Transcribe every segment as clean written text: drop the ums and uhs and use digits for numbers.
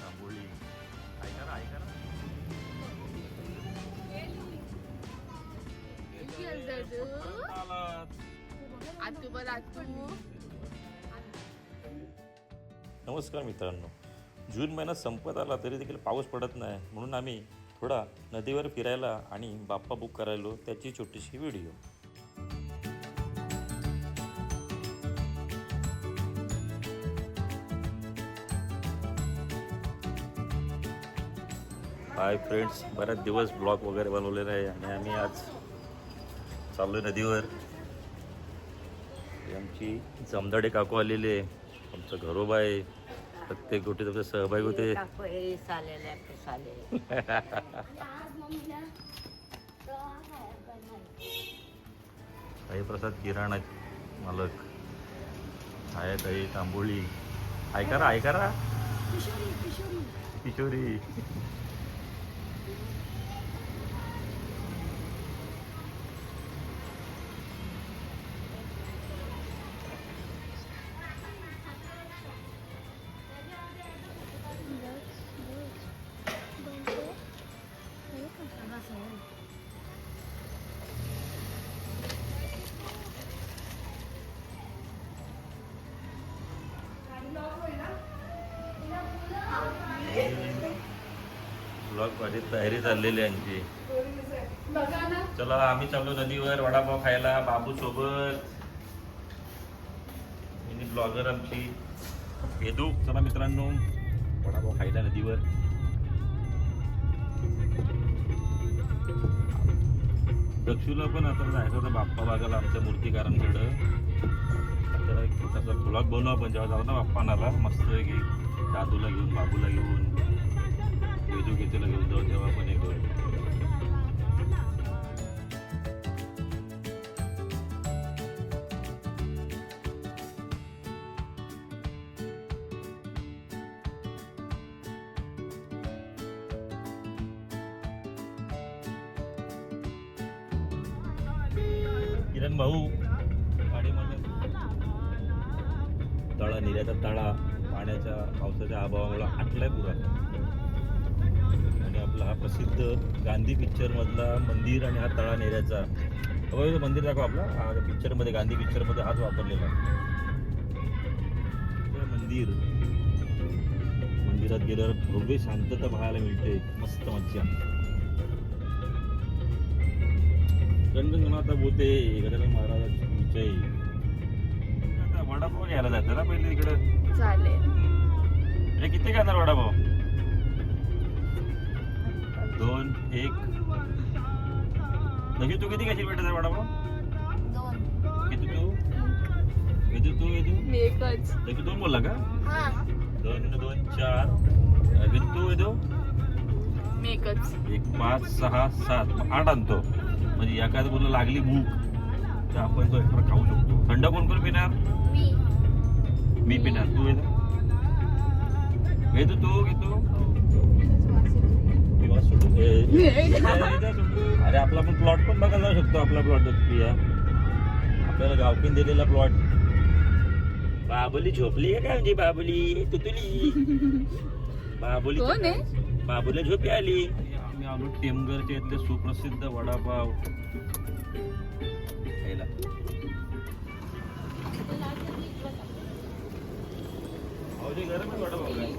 तांबोळी ऐका ना नमस्कार मित्रांनो, जून महिना संपत आला तरी देखील पाऊस पडत नाही, म्हणून आम्ही थोडा नदीवर फिरायला आणि बाप्पा बुक करायलो, त्याची छोटीशी व्हिडिओ. हाय फ्रेंड्स, बऱ्याच दिवस ब्लॉग वगैरे बनवलेला आहे आणि आम्ही आज चाललो नदीवर. आमची जमदाडे काकू आलेले, आमचं घरोबा आहे, प्रत्येक गोष्टीत आमचे सहभागी होते. काही प्रसाद किराणा मालक आहे, काही तांबोळी ऐका ना किशोरी. ब्लॉग माझी तयारी चाललेली आहे आमची. चला आम्ही चाललो नदीवर वडापाव खायला बाबू सोबत. मिनी ब्लॉगर आमची वेदू. चला मित्रांनो, वडापाव खायला नदीवर. दक्षूला पण आता जायचं होतं बाप्पा बघायला आमच्या मूर्तिकारांकडं. तर तसा ब्लॉग बनवू आपण जेव्हा जाऊ ना बाप्पानाला, मस्त की दादूला घेऊन, बाबूला घेऊन, वेदू घेतेला घेऊन जाऊ, तेव्हा पण एक किरण भाऊ गाडी म्हणलं तळा निर्याचा तळा पाण्याच्या पावसाच्या अभावामुळे आटलाय पुरा. आणि आपला हा प्रसिद्ध गांधी पिक्चर मधला मंदिर आणि हा तळा नेऱ्याचा मंदिर दाखव. आपला हा पिक्चरमध्ये, गांधी पिक्चरमध्ये हाच वापरलेला मंदिरात गेल्यावर भव्य शांतता पाहायला मिळते, मस्त मज्जा. गणगणगणाता बोते गजानन महाराजांची जय. आता वडापाव घ्यायला जायचं ना पहिले इकडं. चालेल. किती खाणार वडापाव? 2 1. नक्की तू किती घेशील बेटा वडापाव? 2. किती तू? तू एकच. नक्की 2 बोलला का? 2 2 4. तू मी एकच. 1 5 6 7 8 आणतो. म्हणजे एखाद्या बोलला लागली भूक तर आपण तो एक्स्ट्रा खाऊ शकतो. थंड कोण पिणार? मी पिणार. तू येतो तू घेतो. अरे आपला पण प्लॉट पण बघायला जाऊ शकतो. आपला प्लॉट आपल्याला गावकीन दिलेला प्लॉट. बाबुली झोपली आहे का? म्हणजे बाबुली तुतुली बाबुली कोण आहे? बाबूला झोपी आली. आम्ही आलो टेमघरच्या इथले सुप्रसिद्ध वडापाव खायला. गरम आहे वडापाव काय?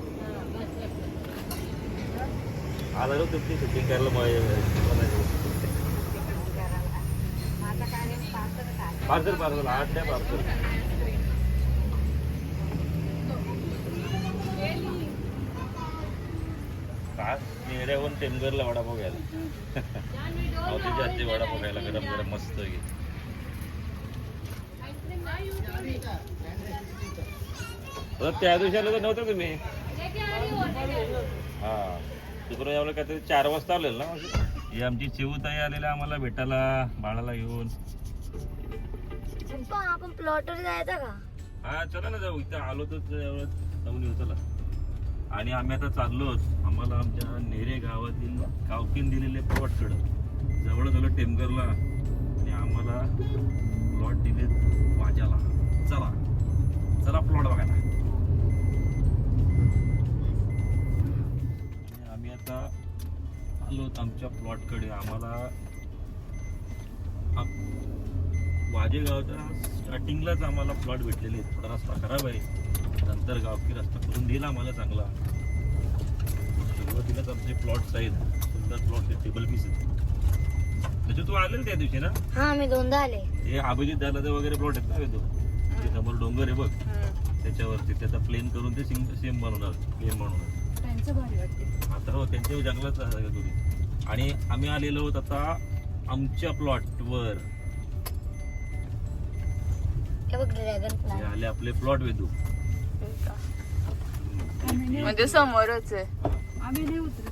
आला रो तुमची शूटिंग करायला पार्सल 8 द्या पार्सल. नेऱ्याहून टेमघरला वडापाव घ्यायला. मावशीच्या हातचे वडापाव खायला गरम गरम मस्त. त्या दिवशी आलं तर नव्हतं तुम्ही? हा, तिकडून यावलं काहीतरी 4 वाजता आलेल ना. ही आमची चिवताई आलेल्या आम्हाला भेटायला बाळाला घेऊन. आपण प्लॉटवर जायचं का? हा चला ना जाऊ. इथं आलो तर जाऊन येऊ चला. आणि आम्ही आता चाललोच. आम्हाला आमच्या नेरे गावातील गावकीन दिलेले प्लॉटकडं जवळ झालं टेमघरला. आणि आम्हाला प्लॉट दिलेत माझ्या चला चला प्लॉट बघायला. आणि आम्ही आता आलो आमच्या प्लॉट कडे. आम्हाला वाजेगावच्या स्टार्टिंगलाच आम्हाला प्लॉट भेटलेले आहेत. थोडा रस्ता खराब आहे, नंतर गावकी रस्ता करून दिला आम्हाला चांगला. सुरुवातीलाच आमचे प्लॉट्स आहेत, सुंदर प्लॉट्स आहेत, टेबल पीस आहेत. म्हणजे तू आले ना त्या दिवशी ना? हा मी दोनदा आले. हे अभिजित दादाचे वगैरे प्लॉट आहेत ना तो, ते समोर डोंगर आहे बघ, त्याच्यावरती त्याचा प्लेन करून ते सेम बनवणार, प्लेन बनवणार. त्यांचं भारी वाटते आता हो त्यांच्या जंगलात थोडी. आणि आम्ही आलेलो आहोत आता आमच्या प्लॉटवर. हे बघ ड्रॅगन हे फ्लाय. आले आपले प्लॉट वेदू. म्हणजे समोरच आहे. आम्ही नाही उतरत.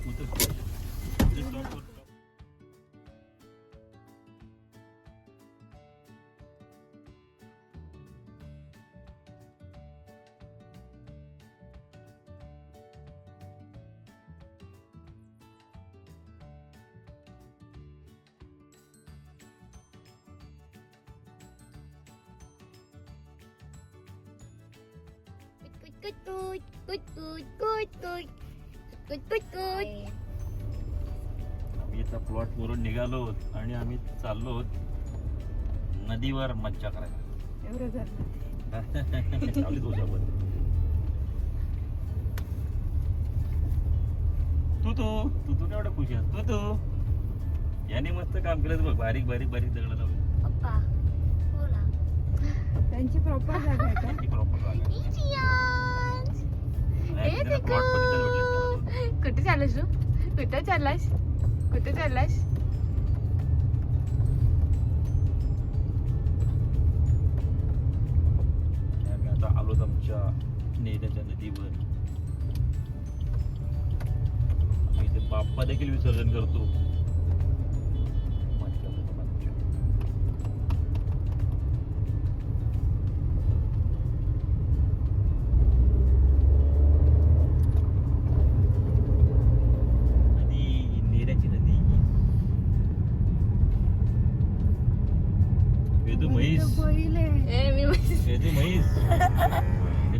कुट कुट कुट कुट कुट कुट कुट कुट. आम्ही आता प्लॉट वरून निघालो आहोत आणि आम्ही चाललो आहोत नदीवर मज्जा करायला. एवढं झालं. चालली तुझ्यावर. तू केवढा खुश आहे तू याने मस्त काम केलं बघ. बारीक बारीक बारीक दगड लावले. पप्पा बोला. त्यांची प्रॉपर जागा आहे का? त्यांची प्रॉपर जागा. प्लॉट पण कुठे चाललास तू? कुठे चाललास? कुठे चाललास? आम्ही आता आलोत आमच्या नेत्याच्या नदीवर. आम्ही इथे बाप्पा देखील विसर्जन करतो.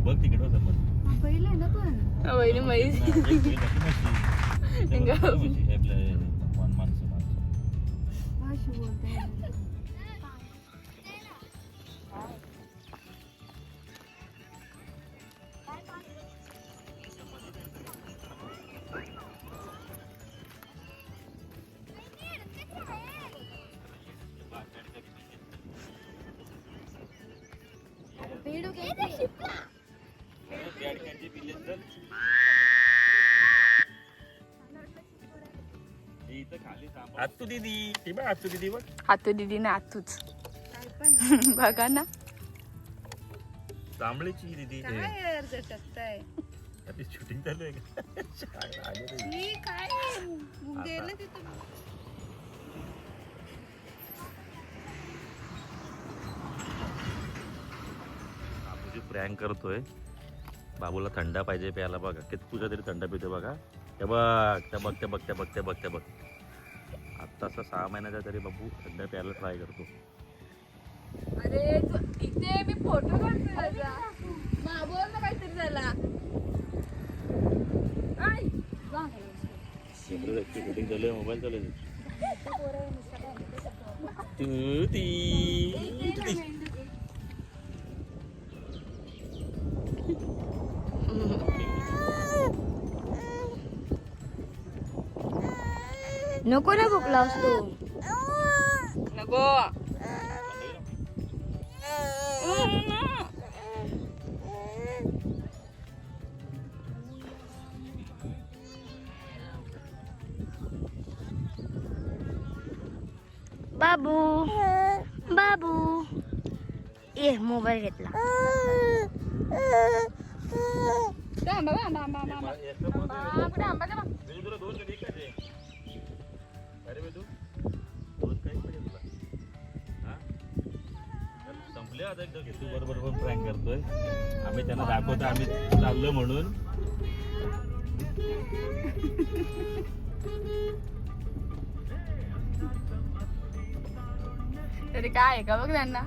बघ तिकडे बैल आहे ना पण. बैल म्हैस. माणसं भाषा बोलते. आतू दीदी ती बघ, आतू दीदी बघ. आतू दीदी ना आतूच बघा ना. जांभळीची दीदी झटकताय. शूटिंग चालू आहे प्रँक करतोय. बाबूला थंडा पाहिजे प्यायला. बघा किती तुझ्या तरी थंडा पितो बघा. ते बघ ते बघ ते बघ ते बघ ते बघ ते बघ. आत्ता 6 महिन्याचा तरी बाबू थंडा प्यायला ट्राय करतो. अरे इथे मी फोटो काढतोय त्याचा. बोल ना काहीतरी झाला. शूटिंग चालू आहे. मोबाईल चालू आहे. नको ना भूक लावस तू. नको. बाबू बाबू ये मोबाईल घेतला. संपले आता एकदा घेतो बरोबर पण प्रँक करतोय आम्ही. त्यांना दाखवतो आम्ही चाललो म्हणून. तरी काय आहे का बघ त्यांना.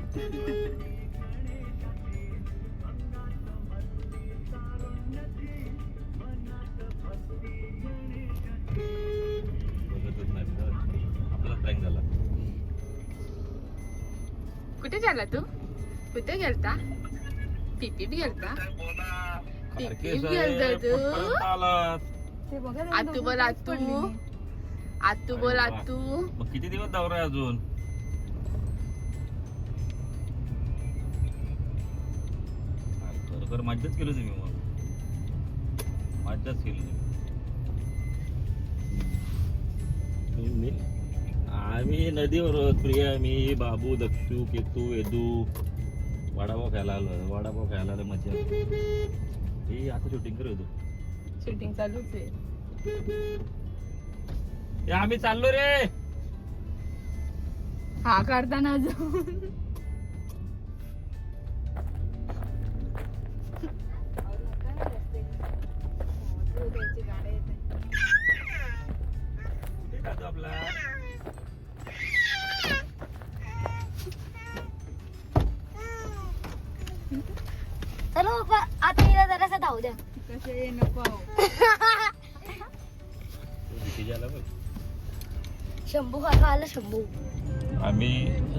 कुठे गेला तू? कुठे गेलता? पिपीत गेलता? पिपीत गेलता तू? आतू बोल आतू. आतू बोल आतू. मग किती दिवस दौरा आहे अजून? खरोखर मज्जाच केली तुम्ही. मग मज्जाच केली तुम्ही. आम्ही नदीवर आहोत. प्रिया, मी, बाबू, दक्षू, केतू, वेदू वडापाव खायला आलो. वडापाव खायला आलो. मजा. हे आता शूटिंग कर. शूटिंग चालूच आहे. आम्ही चाललो रे. हा करताना अजून आपला चलो बाबा, आता हिला जरासा धावू द्या. कसे नको. शंभू काका आला. शंभू. आम्ही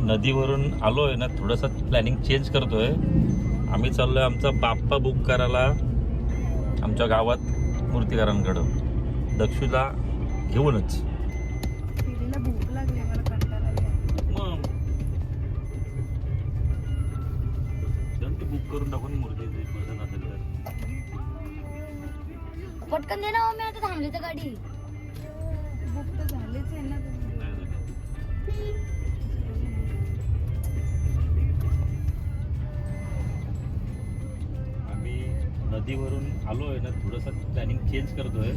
नदीवरून आलोय ना, थोडंसं प्लॅनिंग चेंज करतोय. आम्ही चाललोय आमचा बाप्पा बुक करायला आमच्या गावात मूर्तिकारांकडं, दक्षूला घेऊनच. भूक लागली, मला कंटाळा आलाय. मग बुक करून टाकून मूर्ती पटकन दे ना. मी आता थांबली तर गाडी. बुक तर झालीच आहे ना. आम्ही नदीवरून आलोय ना, थोडंसं प्लॅनिंग चेंज करतोय.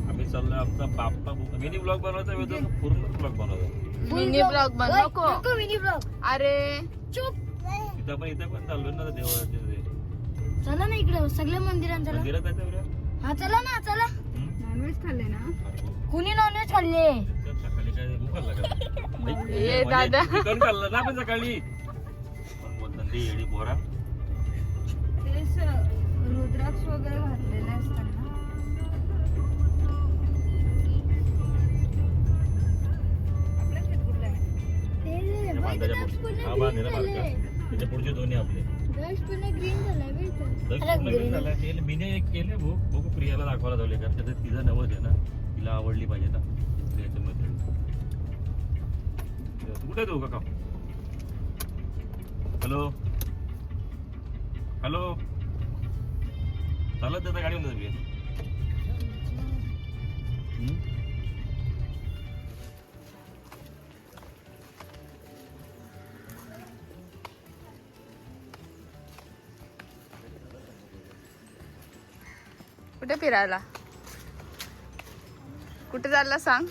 आम्ही चाललोय आमचा बाप्पा बुक. मिनी ब्लॉग बनवायचा वेळ पूर्ण ब्लॉग बनवायचा. मिनी ब्लॉग नको मिनी ब्लॉग. अरे चुप. इथं पण चाललोय ना देवाच्या. चला ना इकडे सगळ्या मंदिरांना. मंदिरात जायचं. हा चला ना. चला. नॉनव्हेज खाल्ले ना? कुणी नॉनव्हेज खाल्ले? सकाळी काय भूक खाल्ला ए दादा. चिकन खाल्लं ना आपण सकाळी. पण बोलतात ती येडी पोरा. तेच रुद्राक्ष वगैरे घातलेले असतात ना. आपल्या शेत कुठलं आहे? हा बांधलेला बारका. त्याच्या पुढचे दोन्ही आपले. मीने एक केले बघू. प्रियाला दाखवायला जाऊ कारण त्याचं तिचं नवस आहे ना, तिला आवडली पाहिजे ना प्रियाच्या मध्ये. कुठे देऊ का? Hello hello. चालत त्याचा गाडी मध्ये. कुठे फिरायला? कुठे चालला सांग.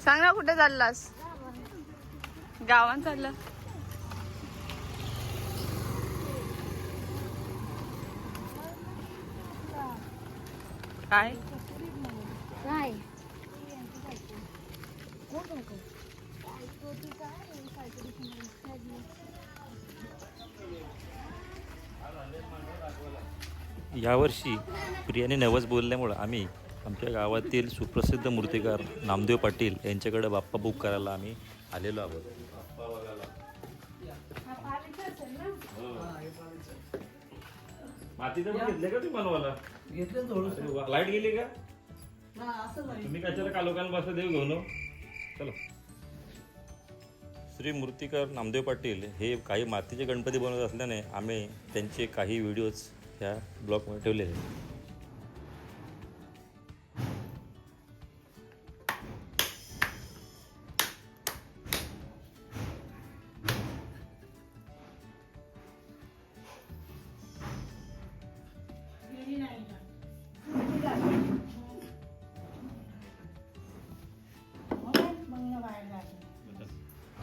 सांग ना कुठे चाललास? गावात चालला. काय काय? यावर्षी प्रियाने नवस बोलल्यामुळं आम्ही आमच्या गावातील सुप्रसिद्ध मूर्तिकार नामदेव पाटील यांच्याकडे बाप्पा बुक करायला आम्ही आलेलो आहोत. मातीचं घेतले का तुम्ही बनवायला? घेतलं थोडं. लाईट गेली का? तुम्ही कशाला कालोखान बसला देव घेऊन. चला. श्री मूर्तिकार नामदेव पाटील हे काही मातीचे गणपती बनवत असल्याने आम्ही त्यांचे काही व्हिडिओज ह्या ब्लॉगमध्ये ठेवलेले आहेत.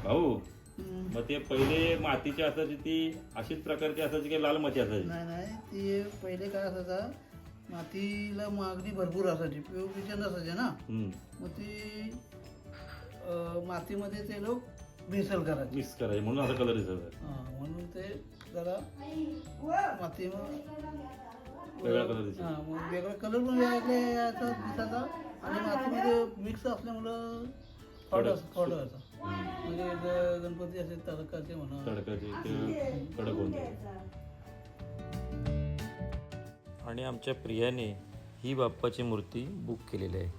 भाऊ, मग ते पहिले मातीची असायची ती अशीच प्रकारची असायची की लाल माती असायची? नाही ती पहिले काय असायचा, मातीला मागणी भरपूर असायची, पिओपीच्या नसायचे ना. मग ती मातीमध्ये ते लोक भेसळ करायचे, मिक्स करायचे म्हणून असा कलर दिसत. म्हणून ते जरा माती वेगळा कलर दिसत. मग वेगळा कलर पण वेगळा याचा दिसायचा आणि मातीमध्ये मिक्स असल्यामुळं फॉड व्हायचा. म्हणजे गणपती असे तडकाचे म्हणा. तडकाचे ते कडक होऊन जाईल. आणि आमच्या प्रियाने ही बाप्पाची मूर्ती बुक केलेली आहे.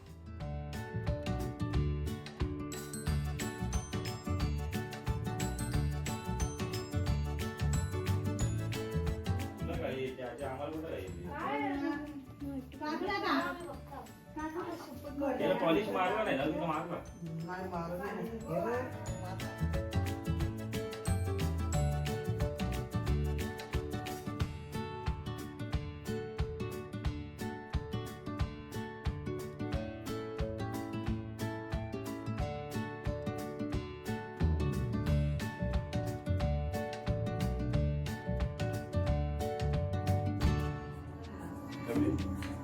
पॉलिश मारला नाही ना तुझं मारला. नाही मारत नाही. कमी.